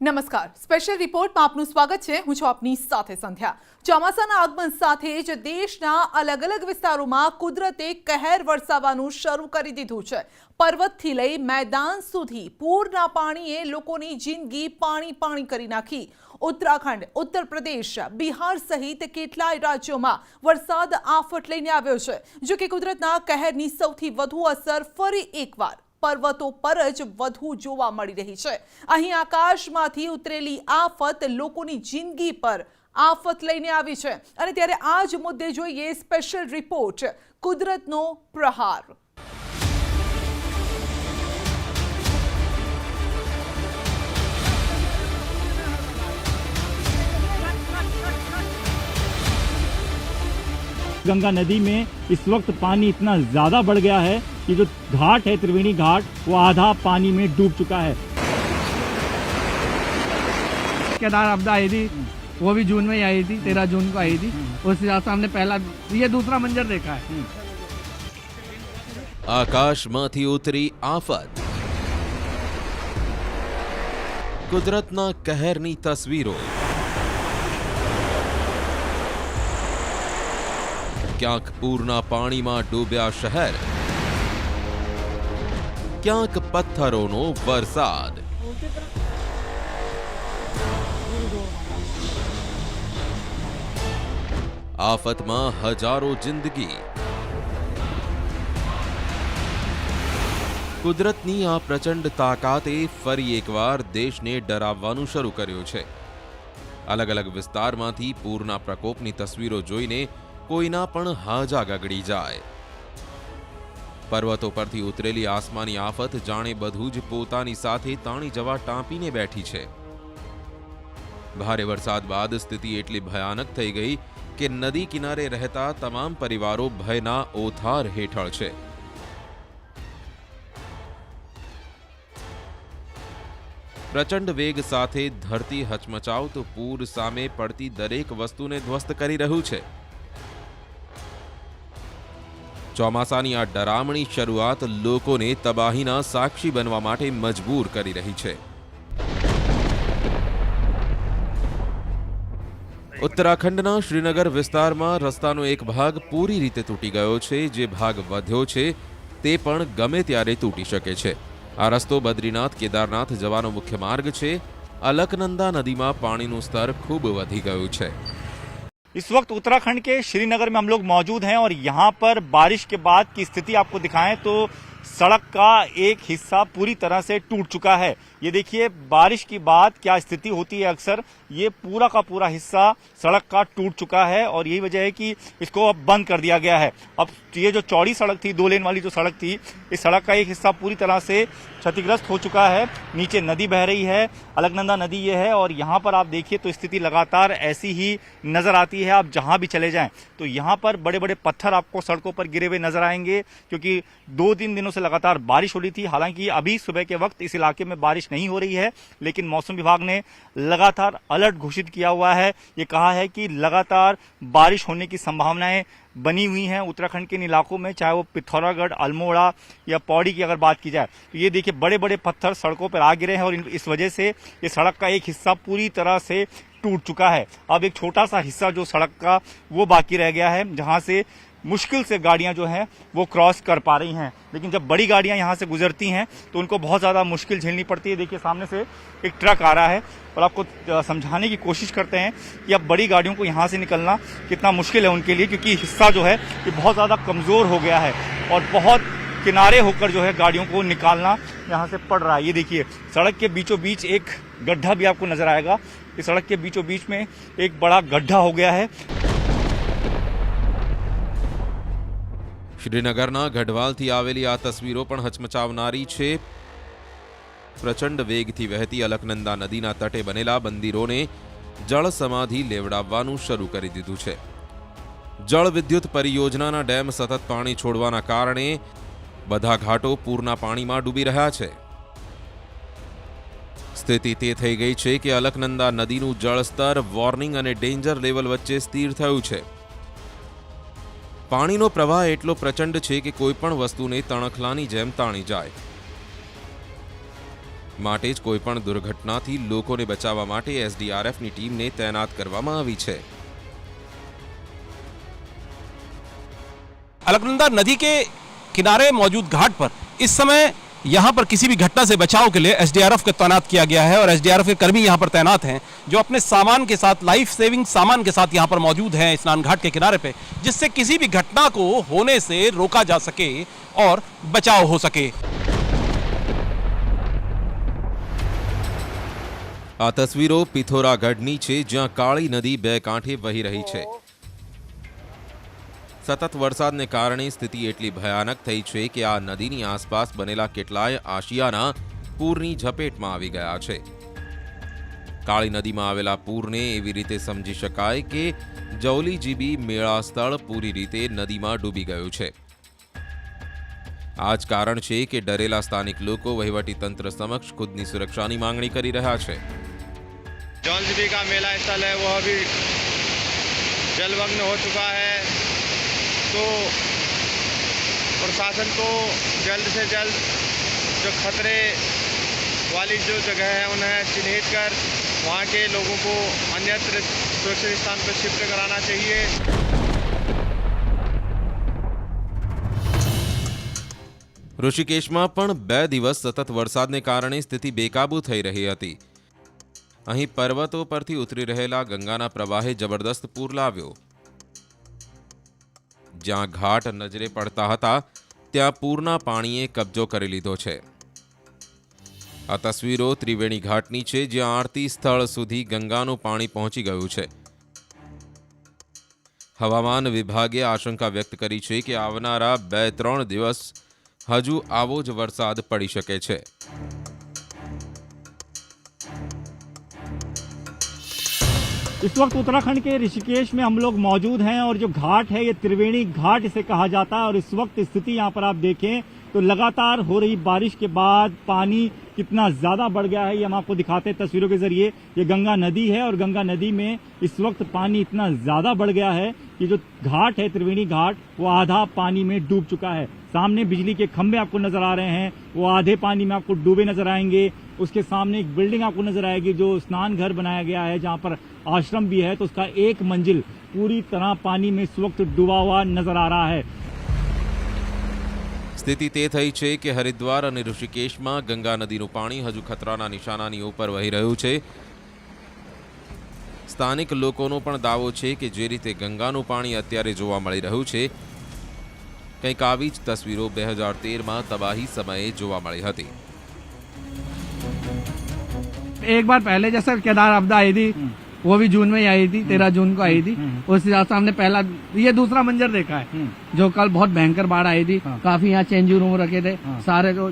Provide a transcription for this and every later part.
નમસ્કાર, સ્પેશિયલ રિપોર્ટમાં આપનું સ્વાગત છે। હું છું આપની સાથે સંધ્યા। ચોમાસાના આગમન સાથે જ દેશના અલગ અલગ વિસ્તારોમાં કુદરતે કહેર વરસાવવાનું શરૂ કરી દીધું છે। પર્વતથી લઈ મેદાન સુધી પૂરના પાણીએ લોકોની જિંદગી પાણી પાણી કરી નાખી। उत्तराखंड, उत्तर प्रदेश, बिहार सहित કેટલાય રાજ્યોમાં વરસાદ આફત લઈને આવ્યો છે। જો કે કુદરતના કહેરની સૌથી વધુ અસર ફરી એકવાર पर्वतों पर ज વધુ જોવા મળી રહી છે। અહીં આકાશમાંથી ઉતરેલી આફત લોકોની જિંદગી પર આફત લઈને આવી છે અને ત્યારે આ જ મુદ્દે જોઈએ સ્પેશિયલ રિપોર્ટ કુદરતનો પ્રહાર। गंगा नदी में इस वक्त पानी इतना ज्यादा बढ़ गया है कि जो घाट है त्रिवेणी घाट वो आधा पानी में डूब चुका है। केदार आपदा आई थी, वो भी जून में ही आई थी, 13 जून को आई थी। उस हिसाब से हमने पहला ये दूसरा मंजर देखा है। आकाशमांथी उतरी आफत, कुदरतना कहरनी तस्वीरों। क्यांक पूरना पाणी में डूब्या शहर, क्यांक पत्थरों वरसाद। आफत में हजारों जिंदगी। कुदरतनी आ प्रचंड ताकाते फरी एकवार देश ने डराववानुं शरू कर्युं छे। अलग अलग विस्तारमांथी पूरना प्रकोपनी तस्वीरों जोईने कोईना पण हाजा गगड़ी जाए। पर्वतों परथी उतरेली आसमानी आफत जाणे बधुं ज पोतानी साथे ताणी जवा टांपीने बैठी छे। भारे वरसाद बाद स्थिति एटली भयानक थई गई कि नदी किनारे रहता तमाम परिवारों भयना ओथार हेठळ छे। प्रचंड वेग साथे धरती हचमचावतो पूर सामे पड़ती दरेक वस्तुने ध्वस्त करी रह्युं छे। ચોમાસાની આ ડરામણી શરૂઆત લોકોને તબાહીના સાક્ષી બનવા માટે મજબૂર કરી રહી છે। ઉત્તરાખંડના શ્રીનગર વિસ્તારમાં રસ્તાનો એક ભાગ પૂરી રીતે તૂટી ગયો છે। જે ભાગ વધ્યો છે તે પણ ગમે ત્યારે તૂટી શકે છે। આ રસ્તો બદ્રીનાથ કેદારનાથ જવાનો મુખ્ય માર્ગ છે। અલકનંદા નદીમાં પાણીનું સ્તર ખૂબ વધી ગયું છે। इस वक्त उत्तराखंड के श्रीनगर में हम लोग मौजूद हैं और यहाँ पर बारिश के बाद की स्थिति आपको दिखाएं तो सड़क का एक हिस्सा पूरी तरह से टूट चुका है। ये देखिए बारिश की बाद क्या स्थिति होती है, अक्सर ये पूरा का पूरा हिस्सा सड़क का टूट चुका है और यही वजह है कि इसको अब बंद कर दिया गया है। अब ये जो चौड़ी सड़क थी, 2 लेन वाली जो सड़क थी, इस सड़क का एक हिस्सा पूरी तरह से क्षतिग्रस्त हो चुका है। नीचे नदी बह रही है, अलकनंदा नदी ये है और यहाँ पर आप देखिए तो स्थिति लगातार ऐसी ही नजर आती है। आप जहां भी चले जाएं तो यहाँ पर बड़े बड़े पत्थर आपको सड़कों पर गिरे हुए नजर आएंगे क्योंकि 2-3 दिनों से लगातार बारिश हो रही थी। हालांकि अभी सुबह के वक्त इस इलाके में बारिश नहीं हो रही है, लेकिन मौसम विभाग ने लगातार अलर्ट घोषित किया हुआ है। ये कहा है कि लगातार बारिश होने की संभावनाएं बनी हुई हैं उत्तराखंड के इन इलाकों में, चाहे वो पिथौरागढ़, अल्मोड़ा या पौड़ी की अगर बात की जाए तो ये देखिए बड़े बड़े पत्थर सड़कों पर आ गिरे हैं और इस वजह से ये सड़क का एक हिस्सा पूरी तरह से टूट चुका है। अब एक छोटा सा हिस्सा जो सड़क का वो बाकी रह गया है, जहां से मुश्किल से गाड़ियां जो हैं वो क्रॉस कर पा रही हैं। लेकिन जब बड़ी गाड़ियां यहां से गुजरती हैं तो उनको बहुत ज़्यादा मुश्किल झेलनी पड़ती है। देखिए सामने से एक ट्रक आ रहा है और आपको समझाने की कोशिश करते हैं कि अब बड़ी गाड़ियों को यहाँ से निकलना कितना मुश्किल है उनके लिए, क्योंकि हिस्सा जो है ये बहुत ज़्यादा कमज़ोर हो गया है और बहुत किनारे होकर जो है गाड़ियों को निकालना यहाँ से पड़ रहा है। ये देखिए सड़क के बीचों बीच एक गड्ढा भी आपको नजर आएगा। इस सड़क के बीचों बीच में एक बड़ा गड्ढा हो गया है। श्रीनगરના ગઢવાલથી આવેલી આ તસવીરો પણ હચમચાવનારી છે। પ્રચંડ વેગથી વહેતી અલકનંદા નદીના તટે બનેલા મંદિરોને જળ સમાધિ લેવડાવવાનું શરૂ કરી દીધું છે। જળ વિદ્યુત પરિયોજનાના ડેમ સતત પાણી છોડવાના કારણે બધા ઘાટો પૂરના પાણીમાં ડૂબી રહ્યા છે। સ્થિતિ તે થઈ ગઈ છે કે અલકનંદા નદીનું જળસ્તર વોર્નિંગ અને ડેન્જર લેવલ વચ્ચે સ્થિર થયું છે। પાણીનો પ્રવાહ એટલો પ્રચંડ છે કે કોઈ પણ વસ્તુને તણખલાની જેમ તાણી જાય। માટે જ કોઈપણ દુર્ઘટનાથી લોકોને બચાવવા માટે એસડીઆરએફની ટીમને તૈનાત કરવામાં આવી છે। अलकनंदा नदी के किनारे मौजूद घाट पर इस समय यहाँ पर किसी भी घटना से बचाव के लिए एसडीआरएफ को तैनात किया गया है और एसडीआरएफ के कर्मी यहाँ पर तैनात हैं जो अपने सामान के साथ, लाइफ सेविंग सामान के साथ यहाँ पर मौजूद हैं स्नान घाट के किनारे पे, जिससे किसी भी घटना को होने से रोका जा सके और बचाव हो सके। આ તસવીરો પિથોરાગઢની છે, જ્યાં કાળી નદી બે કાંઠે વહી રહી છે। સતત વરસાદને કારણે સ્થિતિ એટલી ભયાનક થઈ છે કે આ નદીની આસપાસ બનેલા કેટલાય આશિયાના પૂરની ઝપેટમાં આવી ગયા છે। કાળી નદીમાં આવેલા પૂરને એવી રીતે સમજી શકાય કે જૌલીજીબી મેળા સ્થળ પૂરી રીતે નદીમાં ડૂબી ગયું છે। આ જ કારણ છે કે ડરેલા સ્થાનિક લોકો વહીવટી તંત્ર સમક્ષ ખુદની સુરક્ષાની માંગણી કરી રહ્યા છે। जौलजीबी का मेला स्थल है वो अभी जलमग्न हो चुका है, तो प्रशासन को जल्द से जल्द जो खतरे वाली जो जगह है उन्हें चिन्हित कर वहाँ के लोगों को अन्यत्र सुरक्षित स्थान पर शिफ्ट कराना चाहिए। ઋષિકેશમાં પણ 2 દિવસ સતત વરસાદને કારણે સ્થિતિ બેકાબૂ થઈ રહી હતી। અહીં પર્વતો પરથી ઉતરી રહેલા ગંગાના પ્રવાહે જબરદસ્ત પૂર લાવ્યો। જ્યાં ઘાટ નજરે પડતા હતા ત્યાં પૂરના પાણીએ કબજો કરી લીધો છે। આ તસવીરો ત્રિવેણી ઘાટની છે, જ્યાં આરતી સ્થળ સુધી ગંગાનું પાણી પહોંચી ગયું છે। હવામાન વિભાગે આશંકા વ્યક્ત કરી છે કે આવનારા 2-3 દિવસ હજુ આવો જ વરસાદ પડી શકે છે। इस वक्त उत्तराखंड के ऋषिकेश में हम लोग मौजूद हैं और जो घाट है ये त्रिवेणी घाट इसे कहा जाता है। और इस वक्त स्थिति यहाँ पर आप देखें तो लगातार हो रही बारिश के बाद पानी कितना ज्यादा बढ़ गया है, ये हम आपको दिखाते हैं तस्वीरों के जरिए। ये गंगा नदी है और गंगा नदी में इस वक्त पानी इतना ज्यादा बढ़ गया है कि जो घाट है त्रिवेणी घाट वो आधा पानी में डूब चुका है। सामने बिजली के खंभे आपको नजर आ रहे हैं, वो आधे पानी में आपको डूबे नजर आएंगे। उसके सामने एक बिल्डिंग आपको नजर आएगी जो स्नान घर बनाया गया है, जहां पर आश्रम भी है, तो उसका एक मंजिल पूरी तरह पानी में इस वक्त डूबा हुआ नजर आ रहा है। સ્થિતિ તે થઈ છે કે હરિદ્વાર અને ઋષિકેશમાં ગંગા નદીનું પાણી હજુ ખતરાના નિશાનાની ઉપર વહી રહ્યું છે। સ્થાનિક લોકોનો પણ દાવો છે કે જે રીતે ગંગાનું પાણી અત્યારે જોવા મળી રહ્યું છે, કંઈક આવી જ તસવીરો 2013માં તબાહી સમયે જોવા મળી હતી। एक बार पहले जैसे केदार आपदा आई थी, वो भी जून में ही आई थी, 13 जून को आई थी। उस हिसाब से हमने पहला ये दूसरा मंजर देखा है, जो कल बहुत भयंकर बाढ़ आई थी। काफी यहाँ चेंजिंग रूम रखे थे, सारे जो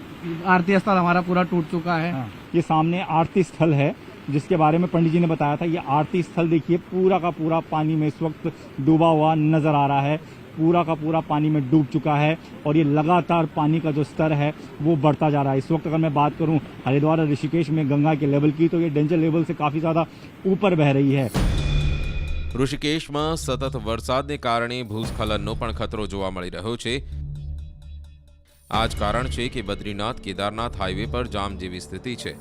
आरती स्थल हमारा पूरा टूट चुका है। ये सामने आरती स्थल है जिसके बारे में पंडित जी ने बताया था। ये आरती स्थल देखिए पूरा का पूरा पानी में इस वक्त डूबा हुआ नजर आ रहा है, पूरा का पूरा पानी में डूब चुका है और ये लगातार पानी का जो स्तर है वो बढ़ता जा रहा है। इस वक्त अगर मैं बात करूं हरिद्वार और ऋषिकेश में गंगा के लेवल की, तो ये डेंजर लेवल से काफी ज्यादा ऊपर बह रही है। ઋષિકેશમાં સતત વરસાદને કારણે ભૂસ્ખલનનો પણ ખતરો જોવા મળી રહ્યો છે। આ જ કારણ છે કે બદ્રીનાથ કેદારનાથ હાઈવે પર જામ જેવી સ્થિતિ છે।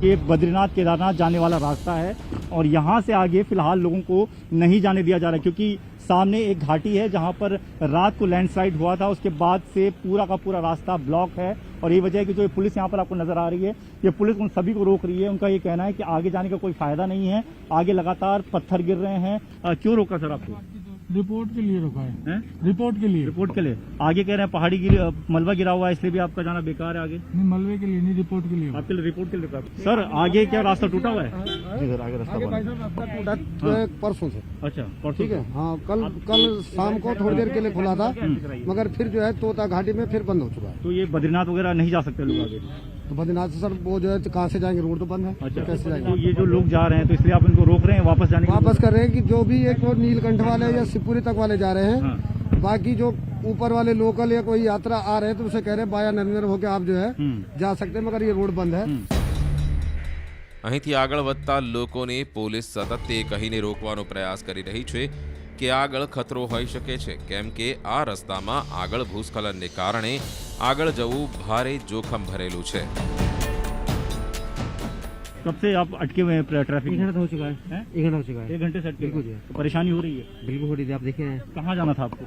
ये बद्रीनाथ केदारनाथ जाने वाला रास्ता है और यहाँ से आगे फिलहाल लोगों को नहीं जाने दिया जा रहा है, क्योंकि सामने एक घाटी है जहाँ पर रात को लैंडस्लाइड हुआ था। उसके बाद से पूरा का पूरा रास्ता ब्लॉक है और ये वजह है कि जो ये पुलिस यहाँ पर आपको नजर आ रही है, ये पुलिस उन सभी को रोक रही है। उनका ये कहना है कि आगे जाने का कोई फायदा नहीं है, आगे लगातार पत्थर गिर रहे हैं। क्यों रोका सर आपको? रिपोर्ट के लिए रुका है, रिपोर्ट के लिए। रिपोर्ट के लिए आगे कह रहे हैं पहाड़ी मलबा गिरा हुआ है, इसलिए भी आपका जाना बेकार है। आगे नहीं, मलबे के लिए नहीं, रिपोर्ट के लिए। आपके लिए रिपोर्ट के लिए सर आगे क्या रास्ता टूटा हुआ है? इधर आगे रास्ता बना। परसों से। अच्छा परसों ठीक है, हाँ कल शाम को थोड़ी देर के लिए खुला था, मगर फिर जो है तोता घाटी में फिर बंद हो चुका है। तो ये बद्रीनाथ वगैरह नहीं जा सकते लोग आगे? तो बद्रीनाथ से सर वो जो है कहाँ से जाएंगे, रोड तो बंद है। अच्छा कैसे तो जाएंगे? ये जो लोग जा रहे हैं तो इसलिए आप इनको रोक रहे हैं वापस जाने के लिए? वापस कर रहे हैं कि जो भी एक वो नीलकंठ वाले या शिवपुरी तक वाले जा रहे हैं, बाकी जो ऊपर वाले लोकल या कोई यात्रा आ रहे हैं तो उसे कह रहे हैं बाया नरेंद्र होके आप जो है जा सकते हैं, मगर ये रोड बंद है। અહીંથી આગળ વધતા લોકોને પોલીસ સતત તે કહીને રોકવાનો પ્રયાસ કરી રહી છે કે આગળ ખતરો હોઈ શકે છે, કેમ કે આ રસ્તામાં આગળ ભૂસ્ખલનને કારણે આગળ જવું ભારે જોખમ ભરેલું છે। कब से आप अटके हुए हैं ट्रैफिक में? हो चुका है, 1 घंटा हो चुका है। 1 घंटे से अटके बिल्कुल हुए जी। हैं। तो परेशानी हो रही है? बिल्कुल हो रही थी, आप देखे हैं। कहाँ जाना था आपको?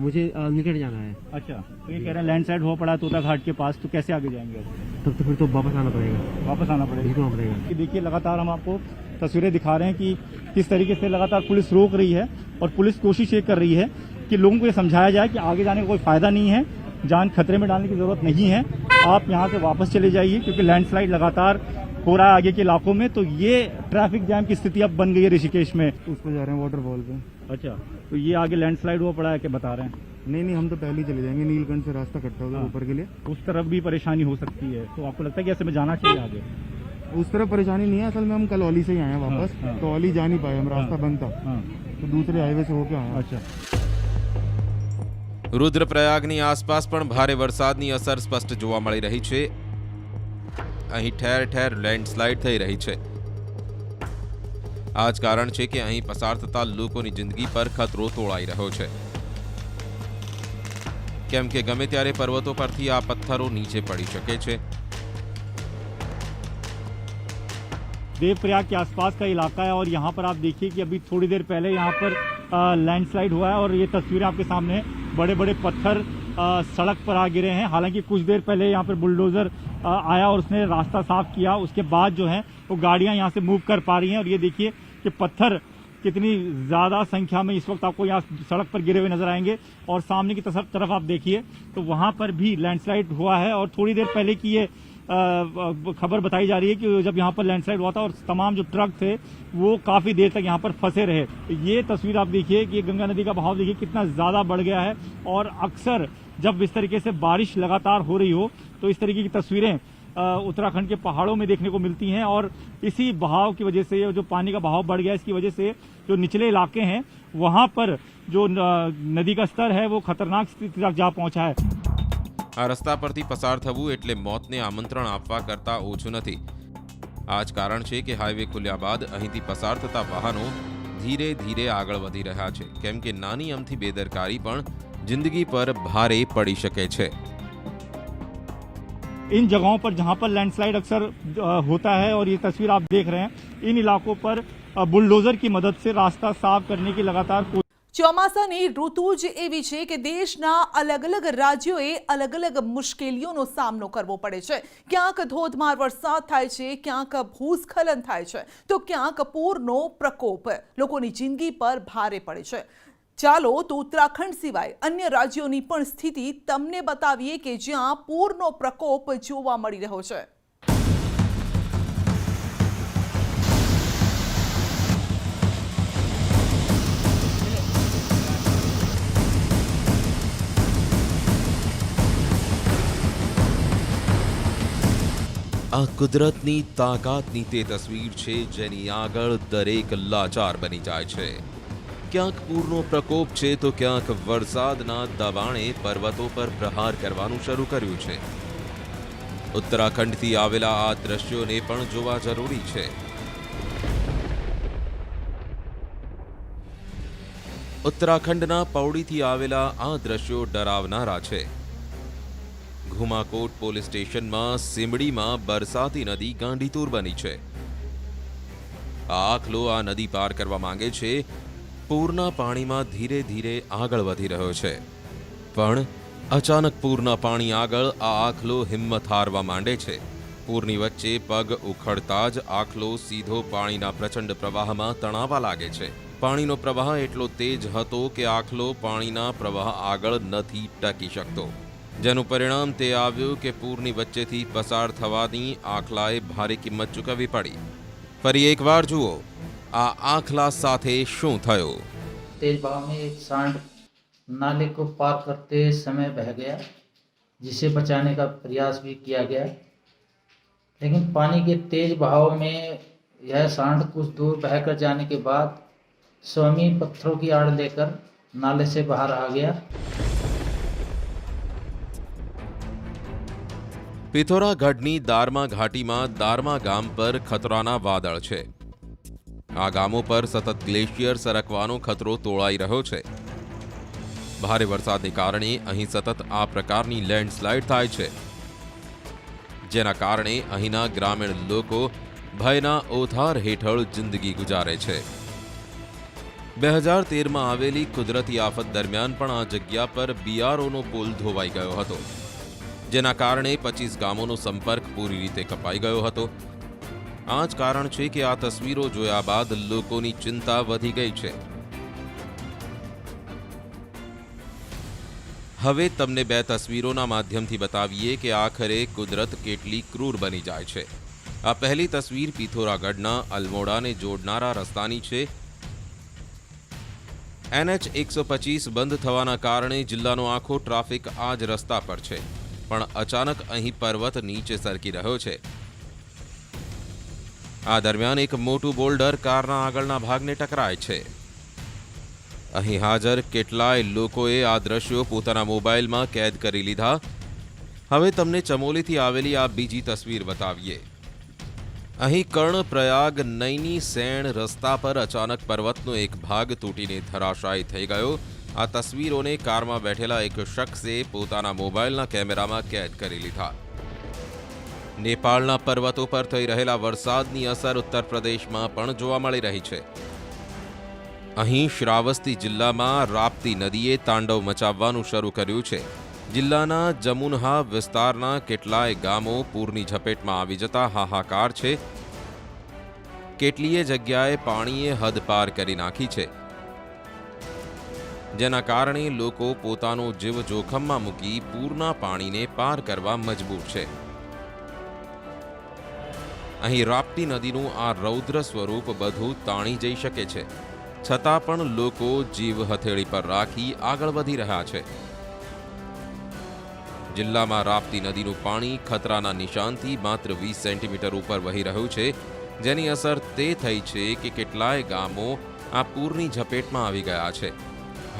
मुझे निकट जाना है। अच्छा, तो ये कह रहे हैं लैंडस्लाइड हुआ पड़ा तोता घाट के पास, तो कैसे आगे जाएंगे अब? तब तो फिर तो वापस आना पड़ेगा। वापस आना पड़ेगा। बिल्कुल आना पड़ेगा। कि देखिए लगातार हम आपको तस्वीरें दिखा रहे हैं कि किस तरीके से लगातार पुलिस रोक रही है और पुलिस कोशिश ये कर रही है कि लोगों को ये समझाया जाए कि आगे जाने का कोई फायदा नहीं है, जान खतरे में डालने की जरूरत नहीं है, आप यहाँ से वापस चले जाइए, क्योंकि लैंडस्लाइड लगातार हो रहा है आगे के इलाकों में। तो ये ट्रैफिक जाम की स्थिति अब बन गई है ऋषिकेश में। उस पर जा रहे हैं, वाटरफॉल पे। अच्छा, तो ये आगे लैंडस्लाइड हुआ पड़ा है क्या बता रहे हैं? नहीं, हम तो पहले ही चले जाएंगे, नीलकंठ से रास्ता कटता होगा ऊपर के लिए। उस तरफ भी परेशानी हो सकती है, तो आपको लगता है कि ऐसे में जाना चाहिए आगे? उस तरफ परेशानी नहीं है, असल में हम कल औली से ही आए हैं वापस। हाँ। तो औली जा नहीं पाए हम, रास्ता बंद था, हाँ। तो दूसरे हाईवे से होके आए हैं। अच्छा, रुद्रप्रयागની આસપાસ પણ ભારે વરસાદની અસર સ્પષ્ટ જોવા મળી રહી છે। અહીં ઠેર ઠેર લેન્ડસ્લાઇડ થઈ રહી છે। આ જ કારણ છે કે અહીં પસાર થતા લોકોની જિંદગી પર ખતરો તોળાઈ રહ્યો છે, કેમ કે ગમે ત્યારે પર્વતો પરથી આ પથ્થરો નીચે પડી શકે છે। देवप्रयाग के आसपास का इलाका है और यहाँ पर आप देखिए कि अभी थोड़ी देर पहले यहाँ पर लैंडस्लाइड हुआ है और ये तस्वीरें आपके सामने हैं। बड़े बड़े पत्थर सड़क पर आ गिरे हैं। हालांकि कुछ देर पहले यहाँ पर बुलडोजर आया और उसने रास्ता साफ किया, उसके बाद जो है वो गाड़ियाँ यहाँ से मूव कर पा रही हैं। और ये देखिए कि पत्थर कितनी ज़्यादा संख्या में इस वक्त आपको यहाँ सड़क पर गिरे हुए नजर आएंगे। और सामने की तरफ आप देखिए तो वहाँ पर भी लैंडस्लाइड हुआ है। और थोड़ी देर पहले की ये खबर बताई जा रही है कि जब यहाँ पर लैंडस्लाइड हुआ था और तमाम जो ट्रक थे वो काफी देर तक यहाँ पर फंसे रहे। ये तस्वीर आप देखिए कि गंगा नदी का बहाव देखिए कितना ज्यादा बढ़ गया है। और अक्सर जब इस तरीके से बारिश लगातार हो रही हो तो इस तरीके की तस्वीरें उत्तराखंड के पहाड़ों में देखने को मिलती हैं। और इसी बहाव की वजह से जो पानी का बहाव बढ़ गया, इसकी वजह से जो निचले इलाके हैं वहां पर जो नदी का स्तर है वो खतरनाक स्थिति तक जा पहुंचा है। આ રસ્તા પરથી પસાર થવું એટલે મોતને આમંત્રણ આપવા કરતા ઓછું નથી। આ જ કારણ છે કે હાઈવે ખુલ્યા બાદ અહીંથી પસાર થતા વાહનો ધીરે ધીરે આગળ વધી રહ્યા છે, કેમ કે નાની અમથી બેદરકારી પણ જિંદગી પર ભારે પડી શકે છે। इन जगहों पर जहां पर लैंडस्लाइड अक्सर होता है और ये तस्वीर आप देख रहे हैं, इन इलाकों पर बुलडोजर की मदद से रास्ता साफ करने की लगातार ચોમાસાની ઋતુ જ એવી છે કે દેશના અલગ અલગ રાજ્યોએ અલગ અલગ મુશ્કેલીઓનો સામનો કરવો પડે છે। ક્યાંક ધોધમાર વરસાદ થાય છે, ક્યાંક ભૂસ્ખલન થાય છે, તો ક્યાંક પૂરનો પ્રકોપ લોકોની જિંદગી પર ભારે પડે છે। ચાલો તો ઉત્તરાખંડ સિવાય અન્ય રાજ્યોની પણ સ્થિતિ તમને બતાવીએ કે જ્યાં પૂરનો પ્રકોપ જોવા મળી રહ્યો છે। આ કુદરતની તાકાતની તે તસવીર છે જેની આગળ દરેક લાચાર બની જાય છે। ક્યાંક પૂરનો પ્રકોપ છે તો ક્યાંક વરસાદના દબાણે પર્વતો પર પ્રહાર કરવાનું શરૂ કર્યું છે। ઉત્તરાખંડથી આવેલા આ દ્રશ્યોને પણ જોવા જરૂરી છે। ઉત્તરાખંડના પૌડીથી આવેલા આ દ્રશ્યો ડરાવનારા છે। ઘુમાકોટ પોલીસ સ્ટેશનમાં સિમડીમાં બરસાતી નદી ગાંડીતુર બની છે। આ આખલો આ નદી પાર કરવા માંગે છે, પૂરના પાણીમાં ધીરે ધીરે આગળ વધી રહ્યો છે, પણ અચાનક પૂરના પાણી આગળ આ આખલો હિંમત હારવા માંડે છે। પૂરની વચ્ચે પગ ઉખડતા જ આખલો સીધો પાણીના પ્રચંડ પ્રવાહમાં તણાવા લાગે છે। પાણીનો પ્રવાહ એટલો તેજ હતો કે આખલો પાણીના પ્રવાહ આગળ નથી ટકી શકતો, જેનું પરિણામ તે આવ્યું કે પૂરની વચ્ચેથી પસાર થવાની આખલાએ ભારે કિંમત ચૂકવવી પડી। ફરી એકવાર જુઓ આ આખલા સાથે શું થયું। तेज बहाव में एक सांड नाले को पार करते समय बह गया, जिसे बचाने का प्रयास भी किया गया, लेकिन पानी के तेज बहाव में यह सांड कुछ दूर बहकर जाने के बाद स्वामी पत्थरों की आड़ लेकर नाले से बाहर आ गया। પિથોરાગઢની દારમા ઘાટીમાં દારમા ગામ પર ખતરાના વાદળ છે। આ ગામો પર સતત ગ્લેશિયર સરકવાનો ખતરો તોળાઈ રહ્યો છે. ભારે વરસાદને કારણે અહીં સતત આ પ્રકારની લેન્ડસ્લાઇડ થાય છે, જેના કારણે અહીંના ગ્રામીણ લોકો ભયના ઓથાર હેઠળ જિંદગી ગુજારે છે. 2013માં આવેલી કુદરતી આફત દરમિયાન પણ આ જગ્યા પર બીઆરઓનો પુલ ધોવાઈ ગયો હતો, જેના કારણે 25 ગામોનો સંપર્ક પૂરી રીતે કપાઈ ગયો હતો. આ જ કારણ છે કે આ તસવીરો જોયા બાદ લોકોની ચિંતા વધી ગઈ છે. હવે તમને બે તસવીરોના માધ્યમથી બતાવીએ કે આખરે કુદરત કેટલી ક્રૂર બની જાય છે. આ પહેલી તસવીર પિથોરાગઢના અલમોડાને જોડનારા રસ્તાની છે. NH 125 બંધ થવાના કારણે જિલ્લાનો આખો ટ્રાફિક આ જ રસ્તા પર છે, પણ અચાનક અહીં પર્વત નીચે સરકી રહ્યો છે. આ દરમિયાન એક મોટું બોલ્ડર કારના આગળના ભાગને ટકરાય છે. અહીં હાજર કેટલાય લોકોએ આ દ્રશ્યો પોતાના મોબાઈલમાં કેદ કરી લીધા. હવે તમને ચમોલીથી આવેલી આ બીજી તસવીર બતાવીએ. અહીં કર્ણપ્રયાગ નૈની સેણ રસ્તા પર અચાનક પર્વતનો એક ભાગ તૂટીને ધરાશાયી થઈ ગયો. આ તસવીરોને કારમાં બેઠેલા એક શખ્સે પોતાના મોબાઈલના કેમેરામાં કેદ કરી લીધા. નેપાળના પર્વતો પર થઈ રહેલા વરસાદની અસર ઉત્તર પ્રદેશમાં પણ જોવા મળી રહી છે. અહીં શ્રાવસ્તી જિલ્લામાં રાપ્તી નદીએ તાંડવ મચાવવાનું શરૂ કર્યું છે. જિલ્લાના જમુનહા વિસ્તારના કેટલાય ગામો પૂરની ઝપેટમાં આવી જતા હાહાકાર છે. કેટલીય જગ્યાએ પાણીએ હદ પાર કરી નાખી છે, જેના કારણે લોકો પોતાનો જીવ જોખમમાં મૂકી પૂરના પાણીને પાર કરવા મજબૂર છે. અહીં રાપ્તી નદીનું આ રૌદ્ર સ્વરૂપ બધું તાણી જઈ શકે છે, છતાં પણ લોકો જીવ હથેળી પર રાખી આગળ વધી રહ્યા છે. જિલ્લામાં રાપ્તી નદીનું પાણી ખતરાના નિશાનથી માત્ર 20 સેન્ટીમીટર ઉપર વહી રહ્યું છે, જેની અસર તે થઈ છે કે કેટલાય ગામો આ પૂરની ઝપેટમાં આવી ગયા છે.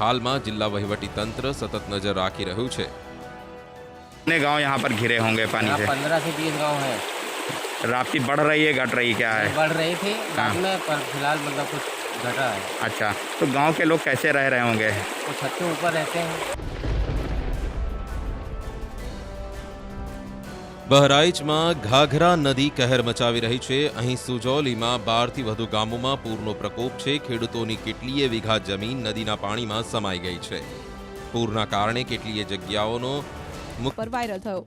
હાલમાં જિલ્લા વહીવટી તંત્ર સતત નજર રાખી રહ્યું છે. कितने गांव यहाँ पर घिरे होंगे पानी से? 15 से 20 गांव है। राप्ती बढ़ रही है, घट रही, क्या है? बढ़ रही थी बाद में, पर फिलहाल मतलब कुछ घटा है। अच्छा, तो गांव के लोग कैसे रह रहे होंगे? वो छत के ऊपर रहते हैं। બહરાઇચમાં ઘાઘરા નદી કહેર મચાવી રહી છે. અહીં સુજૌલીમાં 12 થી વધુ ગામોમાં પૂરનો પ્રકોપ છે. ખેડૂતોની કેટલીય વીઘા જમીન નદીના પાણીમાં સમાઈ ગઈ છે. પૂરના કારણે કેટલીય જગ્યાઓનો પર વાયરલ થયો.